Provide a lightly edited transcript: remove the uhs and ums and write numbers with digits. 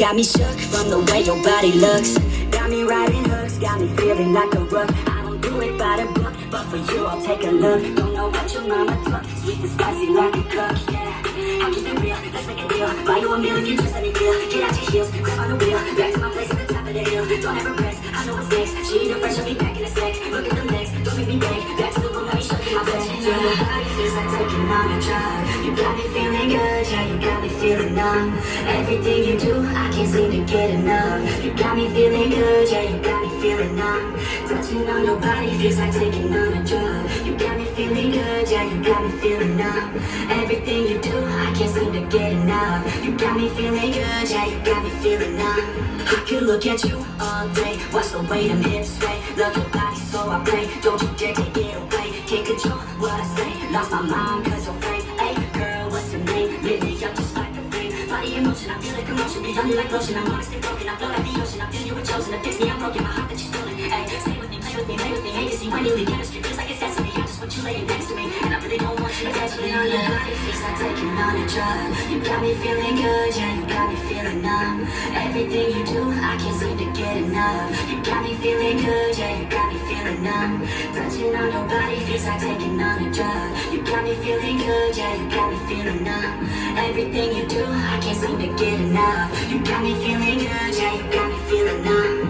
got me shook from the way your body looks. Got me riding hooks, got me feeling like a rook. I don't do it by the book, but for you I'll take a look. Don't know what your mama took, sweet and spicy like a cook, yeah. I'll keep it real, let's make a deal. Buy you a meal if you just let me feel. Get out your heels, grab on the wheel. Back to my place at the top of the hill. Don't ever rest, I know what's next. She ain't no fresh, I'll be back in a sec. Look at them legs, don't make me beg. Back to the room, let me show you my bed. Yeah, your body feels like taking on a drug. You got me feeling good, yeah, you got me feeling numb. Everything you do, I can't seem to get enough. You got me feeling good, yeah, you got me feeling numb. Touching on your body feels like taking on a drug. You got me feeling good, yeah, you got me feeling numb. Everything you do, I can't seem to get enough. You got me feeling good, yeah, you got me feeling numb. I could look at you all day, watch the way them hips sway. Love your body, so I pray, don't you dare take it away. Can't control what I say, lost my mind cause you're afraid. Hey girl, what's your name? Lit me up just like a flame. Body in motion, I feel like commotion. Beyond you like lotion, I'm honestly broken. I flow like the ocean, I feel you were chosen to fix me. I'm broken, my heart that you stolen. Hey, stay with me, play with me, lay with me. Hey, you see when you leave chemistry feels like it's destiny. I just want you laying next to me, and I really don't want you touching on your body. Feels like taking on a drug. You got me feeling good, yeah, you got me feeling numb. Everything you do, I can't seem to get enough. You got me feeling good, yeah, you got me feeling numb. Touching on your body feels like taking on a drug. You got me feeling good, yeah, you got me feeling numb. Everything you do, I can't seem to get enough. You got me feeling good, yeah, you got me feeling numb.